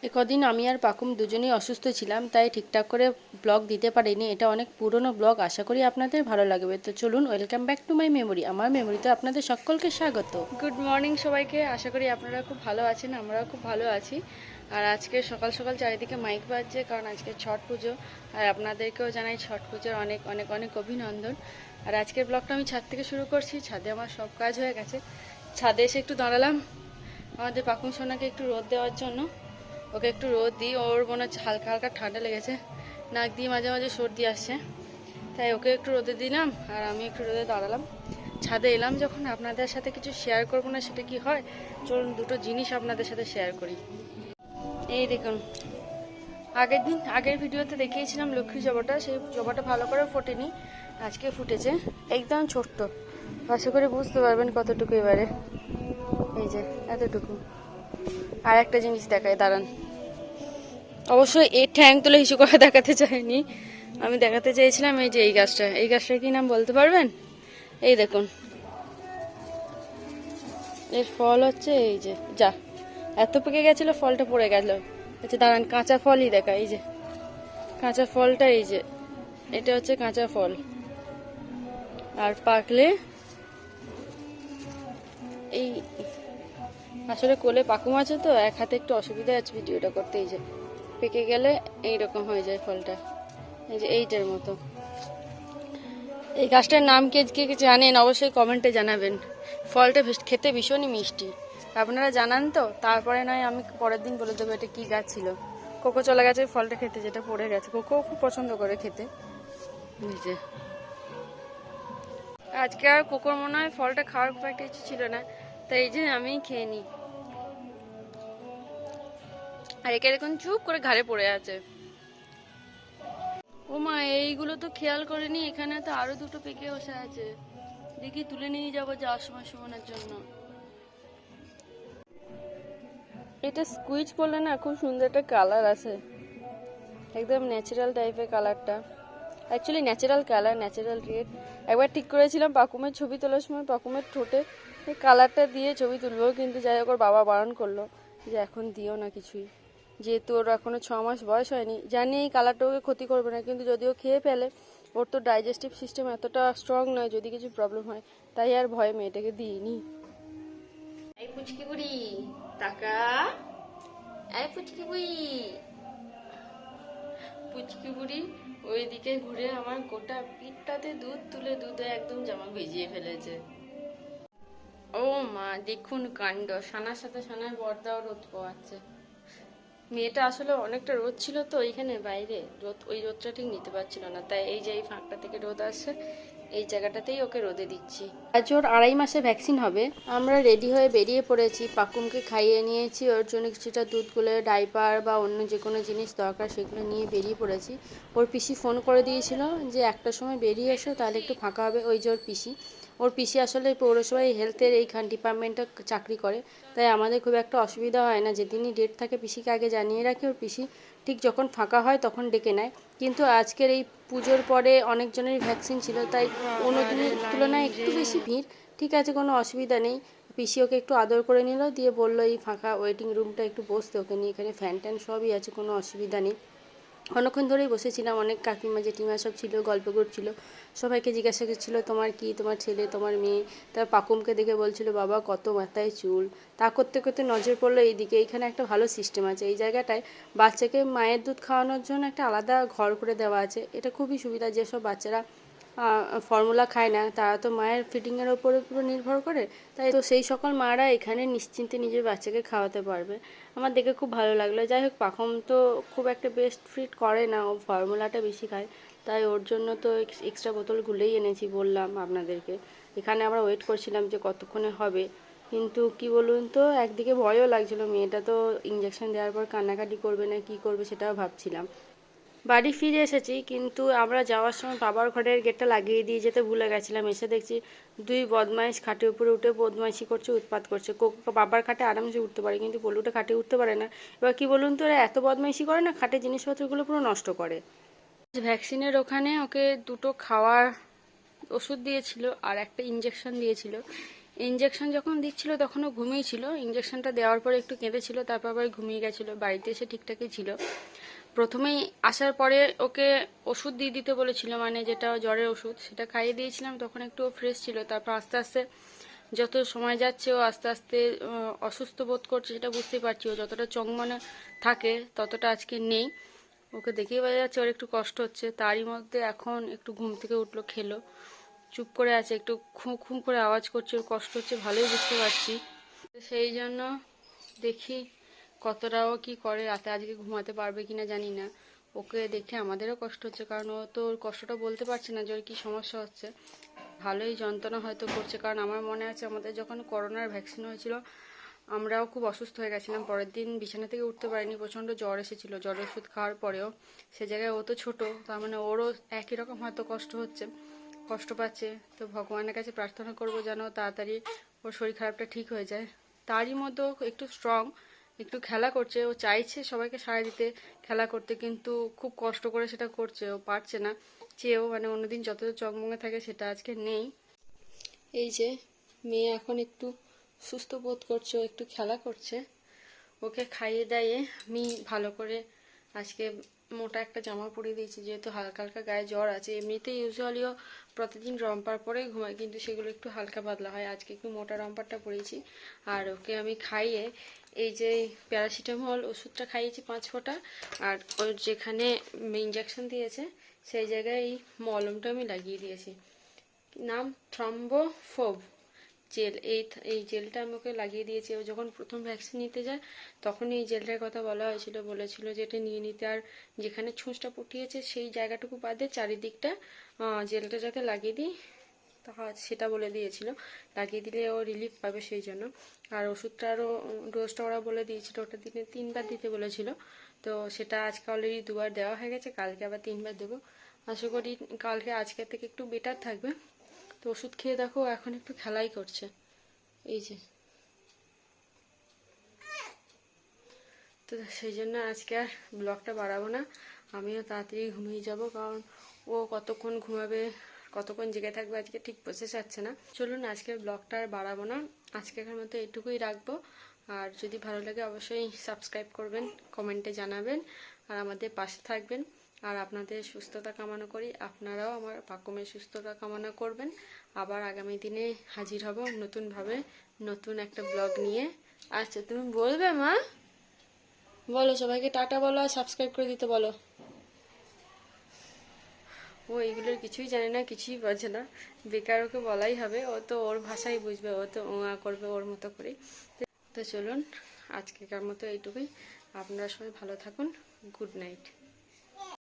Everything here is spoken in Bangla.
কদিন আমি আর পাকুম দুজনেই অসুস্থ ছিলাম, তাই ঠিকঠাক করে ব্লগ দিতে পারিনি। এটা অনেক পুরনো ব্লগ, আশা করি আপনাদের ভালো লাগবে। তো চলুন, welcome back to my memory. আমার মেমোরিতে আপনাদের সকলকে স্বাগত। গুড মর্নিং সবাইকে, আশা করি আপনারা খুব ভালো আছেন, আমরাও খুব ভালো আছি। আর আজকে সকাল সকাল চারিদিকে মাইক বাজছে, কারণ আজকে ছট পুজো। আর আপনাদেরকেও জানাই ছট পুজোর অনেক অনেক অনেক অভিনন্দন। আর আজকের ব্লগটা আমি ছাদ থেকে শুরু করছি। ছাদে আমার সব কাজ হয়ে গেছে, ছাদে এসে একটু দাঁড়ালাম আমাদের পাকুম সোনাকে একটু রোদ দেওয়ার জন্য। ওকে একটু রোদ দিই, ওর মনে হচ্ছে হালকা হালকা ঠান্ডা লেগেছে, নাক দিয়ে মাঝে মাঝে সর্দি আসছে, তাই ওকে একটু রোদে দিলাম আর আমি একটু রোদে দাঁড়ালাম। ছাদে এলাম যখন, আপনাদের সাথে কিছু শেয়ার করবো না সেটা কি হয়? চলুন দুটো জিনিস আপনাদের সাথে শেয়ার করি। এই দেখুন, আগের ভিডিওতে দেখিয়েছিলাম লক্ষ্মী জবাটা, সেই জবাটা ভালো করে ফোটেনি, আজকে ফুটেছে, একদম ছোট্ট। আশা করে বুঝতে পারবেন কতটুকু এবারে। এই যে এতটুকু। আর একটা জিনিস দেখায়, দাঁড়ান। অবশ্যই এর ঠ্যাং তুলে হিসু করে দেখাতে চাইনি, আমি দেখাতে চেয়েছিলাম এই যে এই গাছটার কি নাম বলতে পারবেন? এই দেখুন, এর ফল হচ্ছে এই যে, যা এত পেকে গেছিল, ফলটা পড়ে গেল। আচ্ছা দাঁড়ান, কাঁচা ফলই দেখা, এই যে কাঁচা ফলটা, এই যে এটা হচ্ছে কাঁচা ফল। আর পাকলে এই, আসলে কোলে পাকুম আছে তো, এক হাতে একটু অসুবিধা আছে ভিডিওটা করতে। এই যে পেকে গেলে এইরকম হয়ে যায় ফলটা, এই যে এইটার মতো। এই গাছটার নাম কে কে জানেন অবশ্যই কমেন্টে জানাবেন। ফলটা খেতে ভীষণই মিষ্টি, আপনারা জানান তো, তারপরে নয় আমি পরের দিন বলে দেবো এটা কি গাছ ছিল। কোকো চলে গেছে ফলটা খেতে, যেটা পড়ে গেছে। কোকো খুব পছন্দ করে খেতে। এই যে আজকে আর কোকোর মনে হয় ফলটা খাওয়ার খুব একটা ইচ্ছে ছিল না, তাই এই যে আমি খেয়ে নিই। আর একে দেখুন চুপ করে ঘাড়ে পড়ে আছে। ও মা, এইগুলো তো খেয়াল করেনি, এখানে তো আরো দুটো পেকে বসে আছে। দেখি তুলে নিয়ে যাবো যাওয়ার সময় সুমনের জন্য। এটা স্কুইজ করলে না খুব সুন্দর একটা কালার আছে, একদম ন্যাচারাল টাইপের কালারটা। Actually natural colour, natural red. একবার ঠিক করেছিলাম পাকুমের ছবি তোলার সময় পাকুমের ঠোঁটে এই কালারটা দিয়ে ছবি তুলবো, কিন্তু যাই হোক ওর বাবা বারণ করলো যে এখন দিও না কিছুই, যেহেতু ওর এখনো 6 মাস বয়স হয়নি। জানি এই কালারটা ওকে ক্ষতি করবে না, কিন্তু যদি ও খেয়ে ফেলে, ওর তো ডাইজেস্টিভ সিস্টেম এতটা স্ট্রং নয়, যদি কিছু প্রবলেম হয়, তাই আর ভয়ে মেয়েটাকে দিইনি। এই পুচকি বুড়ি টাকা, এই পুচকি বুড়ি, পুচকি বুড়ি ওইদিকে ঘুরে আমার গোটা পিঠটাতে দুধ তুলে দুধে একদম জামা ভিজিয়ে ফেলেছে। ও মা দেখুন কাণ্ড, সানার সাথে সানার বর্দাও রোদ পোয়াচ্ছে। মেয়েটা আসলে অনেকটা রোদ ছিল তো এইখানে বাইরে, রোদ ওই রোদটা ঠিক নিতে পারছিল না, তাই এই যে এই ফাঁকটা থেকে রোদ আসছে, এই জায়গাটাতেই ওকে রোদে দিচ্ছি। আজ ওর 2.5 মাসে ভ্যাকসিন হবে। আমরা রেডি হয়ে বেরিয়ে পড়েছি, পাকুমকে খাইয়ে নিয়েছি, ওর জন্য কিছুটা দুধগুলো, ডাইপার বা অন্য যে কোনো জিনিস দরকার সেগুলো নিয়ে বেরিয়ে পড়েছি। ওর পিসি ফোন করে দিয়েছিল যে একটার সময় বেরিয়ে এসো, তাহলে একটু ফাঁকা হবে। ওই যে ওর পিসি আসলে পৌরসভায় হেলথের এইখান ডিপার্টমেন্টে চাকরি করে, তাই আমাদের খুব একটা অসুবিধা হয় না। যেদিনই ডেট থাকে পিসিকে আগে জানিয়ে রাখি, ওর পিসি ঠিক যখন ফাঁকা হয় তখন ডেকে নেয়। কিন্তু আজকের এই পুজোর পরে অনেকজনেরই ভ্যাকসিন ছিল, তাই অন্য দিনের তুলনায় একটু বেশি ভিড়। ঠিক আছে, কোনো অসুবিধা নেই। পিসি ওকে একটু আদর করে নিল, দিয়ে বললো এই ফাঁকা ওয়েটিং রুমটা একটু বসতে, ওকে নিয়ে। এখানে ফ্যান ট্যান সবই আছে, কোনো অসুবিধা নেই। অনেকক্ষণ ধরেই বসেছিলাম, অনেক কাকিমা জেঠিমা সব ছিল, গল্প করছিল। সবাইকে জিজ্ঞাসা করছিল তোমার কি, তোমার ছেলে, তোমার মেয়ে। তার পাকুমকে দেখে বলছিল বাবা কত মাথায় চুল। তা করতে করতে নজর পড়লো এইদিকে, এইখানে একটা ভালো সিস্টেম আছে এই জায়গাটায়। বাচ্চাকে মায়ের দুধ খাওয়ানোর জন্য একটা আলাদা ঘর করে দেওয়া আছে, এটা খুবই সুবিধা। যেসব বাচ্চারা ফর্মুলা খায় না, তারা তো মায়ের ফিডিংয়ের ওপরে পুরো নির্ভর করে, তাই তো সেই সকল মারা এখানে নিশ্চিন্তে নিজের বাচ্চাকে খাওয়াতে পারবে। আমার দেখে খুব ভালো লাগলো। যাই হোক, পাখম তো খুব একটা বেস্ট ফিট করে না, ও ফর্মুলাটা বেশি খায়, তাই ওর জন্য তো এক্সট্রা বোতলগুলোই এনেছি, বললাম আপনাদেরকে। এখানে আমরা ওয়েট করছিলাম যে কতক্ষণে হবে, কিন্তু কি বলুন তো, একদিকে ভয়ও লাগছিল, মেয়েটা তো ইঞ্জেকশন দেওয়ার পর কান্নাকাটি করবে না কি করবে সেটাও ভাবছিলাম। বাড়ি ফিরে এসেছি, কিন্তু আমরা যাওয়ার সময় বাবার ঘরের গেটটা লাগিয়ে দিয়ে যেতে ভুলে গেছিলাম। এসে দেখছি দুই বদমাইশ খাটের উপরে উঠে বদমাইশি করছে, উৎপাত করছে। বাবার খাটে আরামসে উঠতে পারে, কিন্তু পল্লুটা খাটে উঠতে পারে না। এবার কি বলুন তো, এরা এত বদমাইশি করে না, খাটের জিনিসপত্রগুলো পুরো নষ্ট করে। ভ্যাকসিনের ওখানে ওকে দুটো খাওয়ার ওষুধ দিয়েছিল আর একটা ইঞ্জেকশন দিয়েছিল। ইঞ্জেকশন যখন দিচ্ছিল তখনও ঘুমিয়েছিল, ইঞ্জেকশনটা দেওয়ার পরে একটু কেঁদেছিল, তারপর আবার ঘুমিয়ে গেছিলো। বাড়িতে এসে ঠিকঠাকই ছিল। প্রথমেই আসার পরে ওকে ওষুধ দিয়ে দিতে বলেছিল, মানে যেটা জ্বরের ওষুধ, সেটা খাইয়ে দিয়েছিলাম, তখন একটু ফ্রেশ ছিল। তারপর আস্তে আস্তে যত সময় যাচ্ছে ও আস্তে আস্তে অসুস্থ বোধ করছে, সেটা বুঝতেই পারছি। ও যতটা চংমনে থাকে ততটা আজকে নেই, ওকে দেখেই বোঝা যাচ্ছে ওর একটু কষ্ট হচ্ছে। তারই মধ্যে এখন একটু ঘুম থেকে উঠলো, খেলো, চুপ করে আছে, একটু খুঁ খুঁ করে আওয়াজ করছে, ওর কষ্ট হচ্ছে ভালোই বুঝতে পারছি। সেই জন্য দেখি কতটাও কি করে, রাতে আজকে ঘুমাতে পারবে কিনা জানি না। ওকে দেখে আমাদেরও কষ্ট হচ্ছে, কারণ ও তো ওর কষ্টটা বলতে পারছে না যে ওর কী সমস্যা হচ্ছে। ভালোই যন্ত্রণা হয়তো করছে, কারণ আমার মনে আছে আমাদের যখন করোনার ভ্যাকসিন হয়েছিল আমরাও খুব অসুস্থ হয়ে গেছিলাম। পরের দিন বিছানা থেকে উঠতে পারিনি, প্রচণ্ড জ্বর এসেছিলো। জ্বরের ওষুধ খাওয়ার পরেও সে জায়গায় ও তো ছোটো, তার মানে ওরও একই রকম হয়তো কষ্ট হচ্ছে, কষ্ট পাচ্ছে। তো ভগবানের কাছে প্রার্থনা করব যেন তাড়াতাড়ি ওর শরীর খারাপটা ঠিক হয়ে যায়। তারই মধ্যে একটু স্ট্রং, একটু খেলা করছে, ও চাইছে সবাইকে সাড়া দিতে, খেলা করতে, কিন্তু খুব কষ্ট করে সেটা করছে, ও পারছে না চেয়েও। মানে অন্যদিন যতটা চকমকে থাকে সেটা আজকে নেই। এই যে মেয়ে এখন একটু সুস্থ বোধ করছে, ও একটু খেলা করছে। ওকে খাইয়ে দাইয়ে আমি ভালো করে আজকে মোটা একটা জামা পরিয়ে দিয়েছি, যেহেতু হালকা হালকা গায়ে জ্বর আছে। এমনিতেই ইউজুয়ালিও প্রতিদিন রম্পার পরেই ঘুমাই, কিন্তু সেগুলো একটু হালকা পাতলা হয়। আজকে একটু মোটা রম্পারটা পরিয়েছি। আর ওকে আমি খাইয়ে এই যে প্যারাসিটামল ওষুধটা খাইয়েছি 5 ফোঁটা, আর ওর যেখানে ইঞ্জেকশন দিয়েছে সেই জায়গায় এই মলমটা আমি লাগিয়ে দিয়েছি। নাম থ্রম্বোফোব জেল। এই জেলটা আমি ওকে লাগিয়ে দিয়েছি। ও যখন প্রথম ভ্যাকসিন নিতে যায় তখন এই জেলটার কথা বলা হয়েছিল, বলেছিল যে এটা নিয়ে নিতে। আর যেখানে ছুঁচটা পুটিয়েছে সেই জায়গাটুকু বাদে চারিদিকটা জেলটা যাতে লাগিয়ে দিই, তা সেটা বলে দিয়েছিল। লাগিয়ে দিলে ও রিলিফ পাবে সেই জন্য। আর ওষুধটারও ডোজটা ওরা বলে দিয়েছিল, ওটা দিনে 3 বার দিতে বলেছিল। তো সেটা আজকে অলরেডি 2 বার দেওয়া হয়ে গেছে, কালকে আবার 3 বার দেবো। আশা করি কালকে আজকের থেকে একটু বেটার থাকবে। তো ওষুধ খেয়ে দেখো এখন একটু খেলাই করছে, এই যে। তো সেই জন্য আজকে আর ব্লগটা বাড়াবো না, আমিও তাড়াতাড়ি ঘুমিয়ে যাব, কারণ ও কতক্ষণ ঘুমাবে, কতক্ষণ জেগে থাকবে আজকে ঠিক বোঝা যাচ্ছে না। চলুন আজকের ব্লগটা আর বাড়াবো না, আজকের মতো এটুকুই রাখবো। আর যদি ভালো লাগে অবশ্যই সাবস্ক্রাইব করবেন, কমেন্টে জানাবেন, আর আমাদের পাশে থাকবেন। আর আপনাদের সুস্থতা কামনা করি, আপনারাও আমার পাকুমের সুস্থতা কামনা করবেন। আবার আগামী দিনে হাজির হব নতুনভাবে, নতুন একটা ব্লগ নিয়ে। আচ্ছা তুমি বলবে মা, বলো সবাইকে টাটা বলো, আর সাবস্ক্রাইব করে দিতে বলো। ও এইগুলোর কিছুই জানে না, কিছুই বোঝে না, বেকার ওকে বলাই হবে। ও তো ওর ভাষাই বুঝবে, ও তো করবে ওর মতো করেই। তো চলুন আজকেকার মতো এইটুকুই। আপনারা সবাই ভালো থাকুন। Good night.